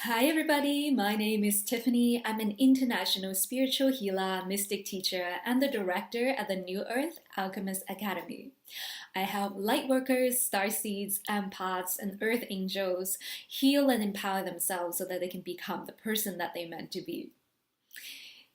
Hi everybody, my name is Tiffany. I'm an international spiritual healer, mystic teacher, and the director at the New Earth Alchemist Academy. I help light workers, starseeds, empaths, and earth angels heal and empower themselves so that they can become the person that they meant to be.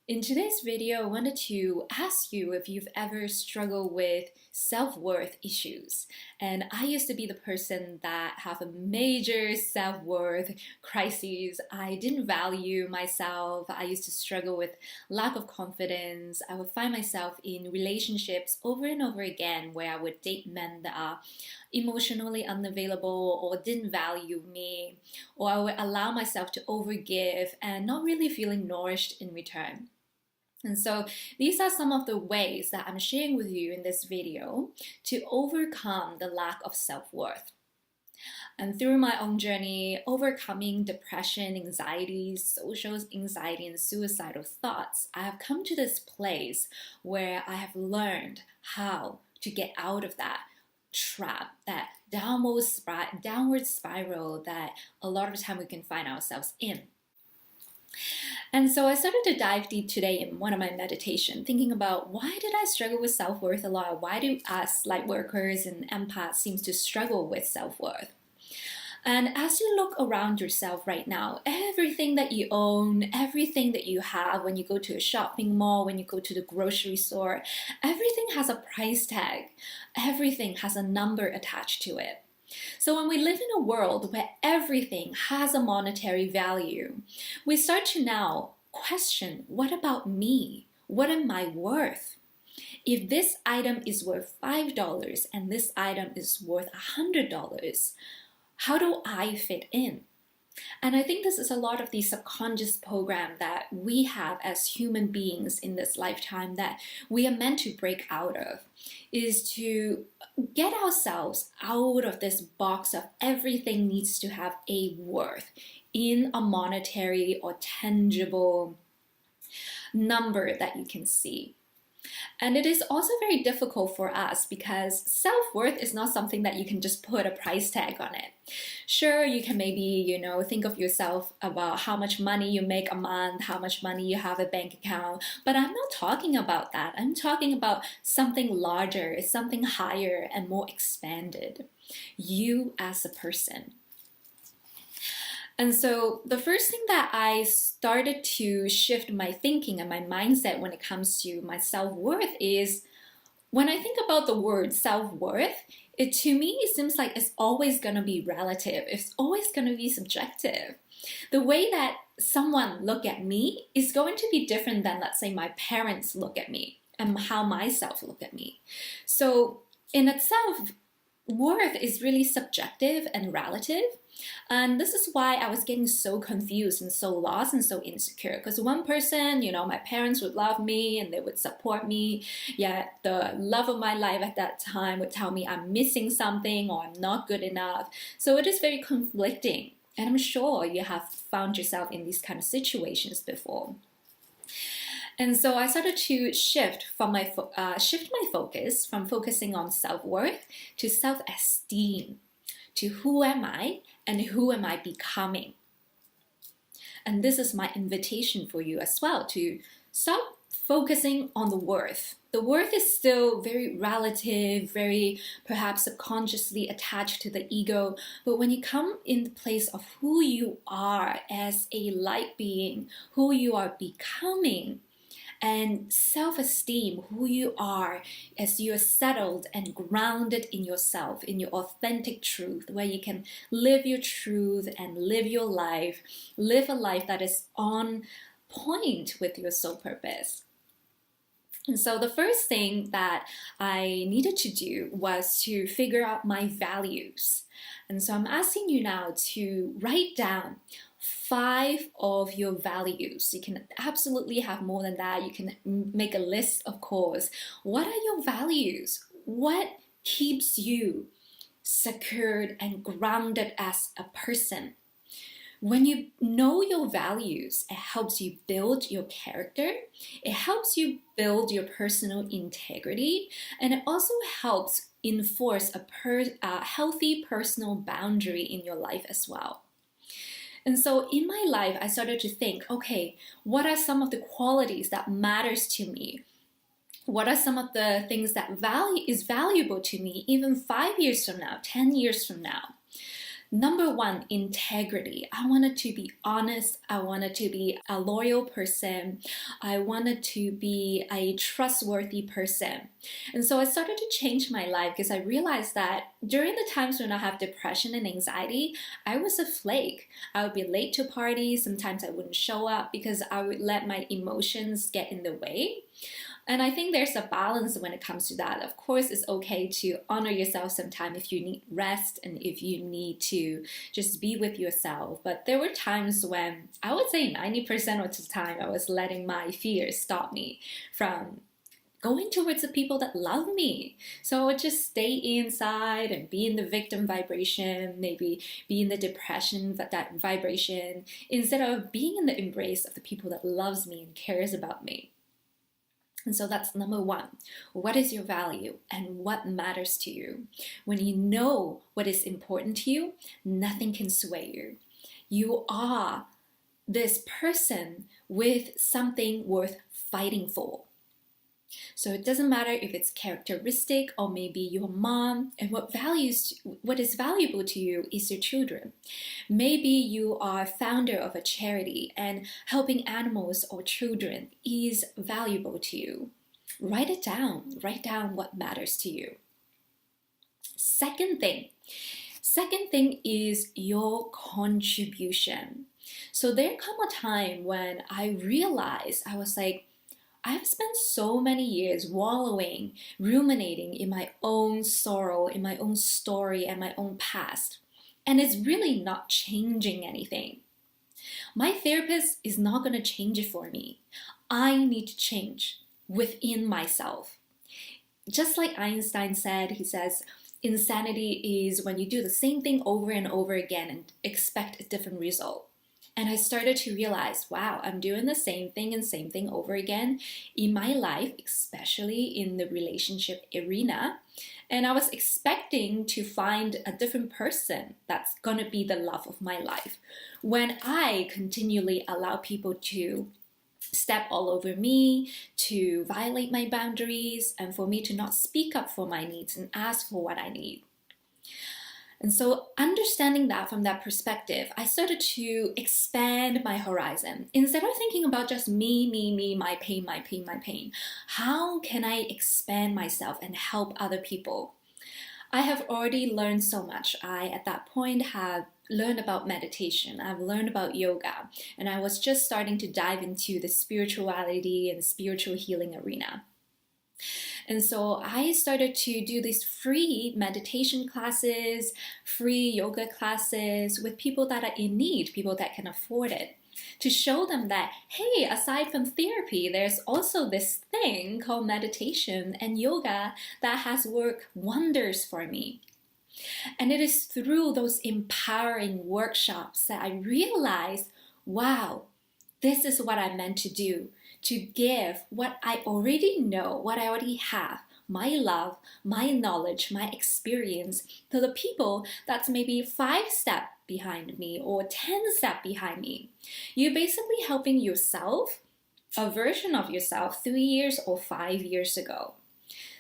In today's video, I wanted to ask you if you've ever struggled with self-worth issues. And I used to be the person that have a major self-worth crises. I didn't value myself. I used to struggle with lack of confidence. I would find myself in relationships over and over again where I would date men that are emotionally unavailable or didn't value me, or I would allow myself to overgive and not really feeling nourished in return. And so these are some of the ways that I'm sharing with you in this video to overcome the lack of self-worth. And through my own journey, overcoming depression, anxiety, social anxiety, and suicidal thoughts, I have come to this place where I have learned how to get out of that trap, that downward spiral that a lot of the time we can find ourselves in. And so I started to dive deep today in one of my meditation, thinking about why did I struggle with self-worth a lot? Why do us light workers and empaths seems to struggle with self-worth? And as you look around yourself right now, everything that you own, everything that you have, when you go to a shopping mall, when you go to the grocery store, everything has a price tag. Everything has a number attached to it. So when we live in a world where everything has a monetary value, we start to now question, what about me? What am I worth? If this item is worth $5 and this item is worth $100, how do I fit in? And I think this is a lot of the subconscious program that we have as human beings in this lifetime that we are meant to break out of, is to get ourselves out of this box of everything needs to have a worth in a monetary or tangible number that you can see. And it is also very difficult for us because self-worth is not something that you can just put a price tag on it. Sure, you can maybe, think of yourself about how much money you make a month, how much money you have a bank account, but I'm not talking about that. I'm talking about something larger, something higher and more expanded. You as a person. And so the first thing that I started to shift my thinking and my mindset when it comes to my self-worth is when I think about the word self-worth, to me, it seems like it's always going to be relative. It's always going to be subjective. The way that someone look at me is going to be different than, let's say, my parents look at me and how myself look at me. So in itself, worth is really subjective and relative. And this is why I was getting so confused and so lost and so insecure. Because one person, my parents would love me and they would support me. Yet the love of my life at that time would tell me I'm missing something or I'm not good enough. So it is very conflicting. And I'm sure you have found yourself in these kind of situations before. And so I started to shift my focus from focusing on self-worth to self-esteem, to who am I and who am I becoming. And this is my invitation for you as well, to stop focusing on the worth. The worth is still very relative, very perhaps subconsciously attached to the ego. But when you come in the place of who you are as a light being, who you are becoming, and self-esteem, who you are as you are settled and grounded in yourself, in your authentic truth, where you can live your truth and live your life, live a life that is on point with your soul purpose. And so the first thing that I needed to do was to figure out my values. And so I'm asking you now to write down 5 of your values. You can absolutely have more than that. You can make a list, of course. What are your values? What keeps you secured and grounded as a person? When you know your values, it helps you build your character, it helps you build your personal integrity, and it also helps enforce a healthy personal boundary in your life as well. And so in my life, I started to think, okay, what are some of the qualities that matters to me? What are some of the things that is valuable to me even 5 years from now, 10 years from now? Number one, integrity. I wanted to be honest. I wanted to be a loyal person. I wanted to be a trustworthy person. And so I started to change my life because I realized that during the times when I have depression and anxiety, I was a flake. I would be late to parties. Sometimes I wouldn't show up because I would let my emotions get in the way. And I think there's a balance when it comes to that. Of course, it's okay to honor yourself sometime if you need rest and if you need to just be with yourself. But there were times when I would say 90% of the time I was letting my fears stop me from going towards the people that love me. So I would just stay inside and be in the victim vibration, maybe be in the depression, that vibration, instead of being in the embrace of the people that loves me and cares about me. And so that's number one. What is your value and what matters to you? When you know what is important to you, nothing can sway you. You are this person with something worth fighting for. So it doesn't matter if it's characteristic or maybe your mom, and what is valuable to you is your children. Maybe you are founder of a charity and helping animals or children is valuable to you. Write it down. Write down what matters to you. Second thing is your contribution. So there come a time when I realized, I was like, I've spent so many years wallowing, ruminating in my own sorrow, in my own story, and my own past. And it's really not changing anything. My therapist is not going to change it for me. I need to change within myself. Just like Einstein said, he says, insanity is when you do the same thing over and over again and expect a different result. And I started to realize, wow, I'm doing the same thing over again in my life, especially in the relationship arena. And I was expecting to find a different person that's going to be the love of my life. When I continually allow people to step all over me, to violate my boundaries, and for me to not speak up for my needs and ask for what I need. And so understanding that from that perspective, I started to expand my horizon. Instead of thinking about just me, my pain, how can I expand myself and help other people? I have already learned so much. I, at that point, have learned about meditation. I've learned about yoga. And I was just starting to dive into the spirituality and spiritual healing arena. And so I started to do these free meditation classes, free yoga classes with people that are in need, people that can afford it, to show them that, hey, aside from therapy, there's also this thing called meditation and yoga that has worked wonders for me. And it is through those empowering workshops that I realized, wow, this is what I'm meant to do. To give what I already know, what I already have, my love, my knowledge, my experience to the people that's maybe 5 steps behind me or 10 steps behind me. You're basically helping yourself, a version of yourself 3 years or 5 years ago.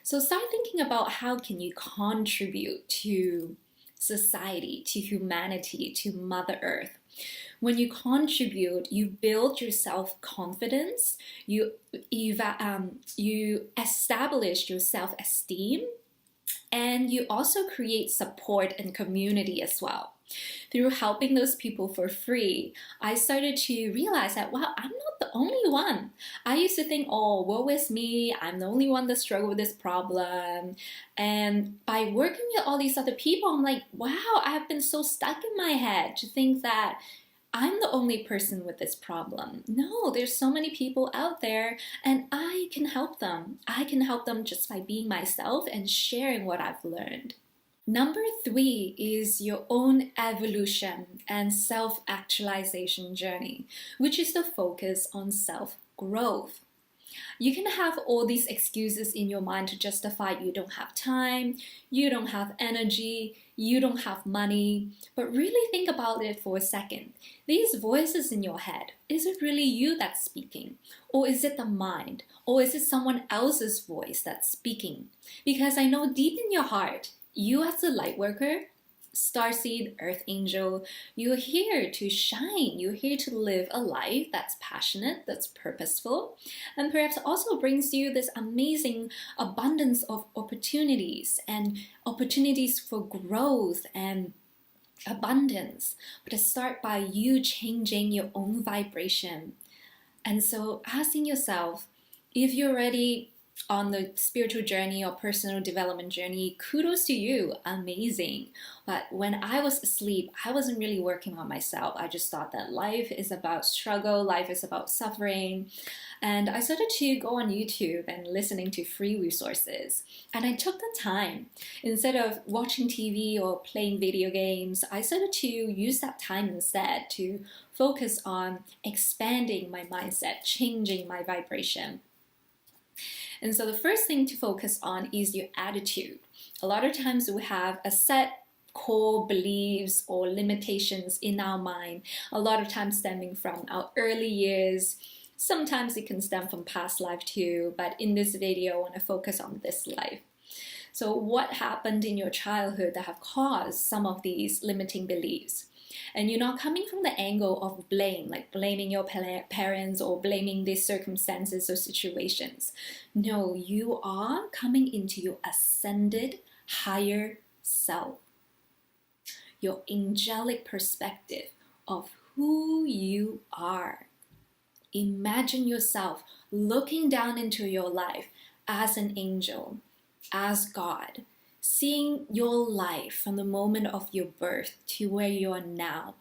So start thinking about how can you contribute to society, to humanity, to Mother Earth. When you contribute, you build your self-confidence, you establish your self-esteem, and you also create support and community as well. Through helping those people for free, I started to realize that, wow, I'm not the only one. I used to think, oh, woe is me, I'm the only one that struggled with this problem. And by working with all these other people, I'm like, wow, I have been so stuck in my head to think that I'm the only person with this problem. No, there's so many people out there and I can help them. I can help them just by being myself and sharing what I've learned. Number 3 is your own evolution and self-actualization journey, which is the focus on self-growth. You can have all these excuses in your mind to justify you don't have time, you don't have energy, you don't have money. But really think about it for a second. These voices in your head, is it really you that's speaking? Or is it the mind? Or is it someone else's voice that's speaking? Because I know deep in your heart, you as a light worker, starseed, earth angel, you're here to shine. You're here to live a life that's passionate, that's purposeful, and perhaps also brings you this amazing abundance of opportunities and opportunities for growth and abundance. But to start by you changing your own vibration. And so asking yourself, if you're ready on the spiritual journey or personal development journey, kudos to you, amazing. But when I was asleep, I wasn't really working on myself. I just thought that life is about struggle, life is about suffering. And I started to go on YouTube and listening to free resources. And I took the time. Instead of watching TV or playing video games, I started to use that time instead to focus on expanding my mindset, changing my vibration. And so the first thing to focus on is your attitude. A lot of times we have a set core beliefs or limitations in our mind, a lot of times stemming from our early years. Sometimes it can stem from past life too, but in this video, I want to focus on this life. So what happened in your childhood that have caused some of these limiting beliefs? And you're not coming from the angle of blame, like blaming your parents or blaming these circumstances or situations. No, you are coming into your ascended higher self, your angelic perspective of who you are. Imagine yourself looking down into your life as an angel, as God, seeing your life from the moment of your birth to where you are now.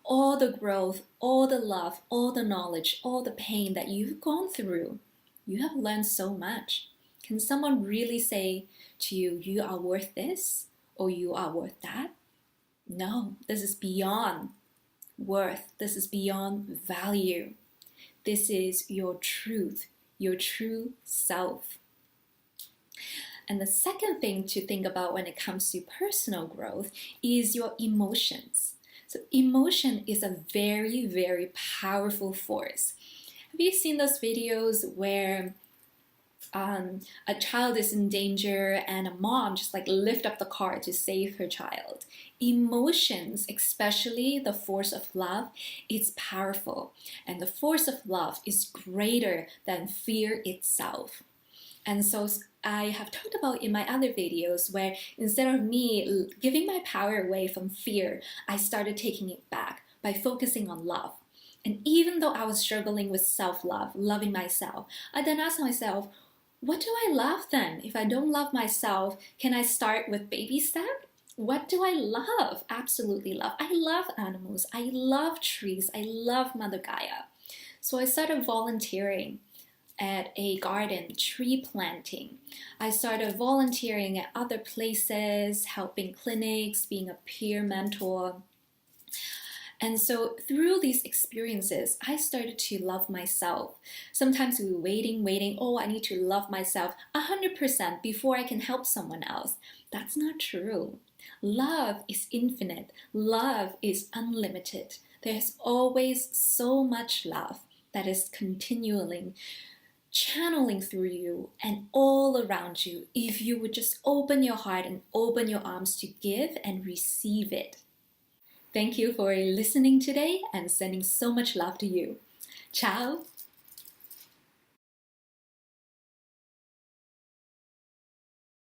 All the growth, all the love, all the knowledge, all the pain that you've gone through. You have learned so much. Can someone really say to you, you are worth this or you are worth that? No, this is beyond worth. This is beyond value. This is your truth, your true self. And the second thing to think about when it comes to personal growth is your emotions. So emotion is a very, very powerful force. Have you seen those videos where a child is in danger and a mom just like lift up the car to save her child? Emotions, especially the force of love, is powerful. And the force of love is greater than fear itself. And so I have talked about in my other videos where instead of me giving my power away from fear, I started taking it back by focusing on love. And even though I was struggling with self-love, loving myself, I then asked myself, what do I love then? If I don't love myself, can I start with baby step? What do I love? Absolutely love. I love animals. I love trees. I love Mother Gaia. So I started volunteering at a garden, tree planting. I started volunteering at other places, helping clinics, being a peer mentor. And so through these experiences, I started to love myself. Sometimes we were waiting, oh, I need to love myself 100% before I can help someone else. That's not true. Love is infinite. Love is unlimited. There's always so much love that is continually channeling through you and all around you if you would just open your heart and open your arms to give and receive it. Thank you for listening today and sending so much love to you. Ciao!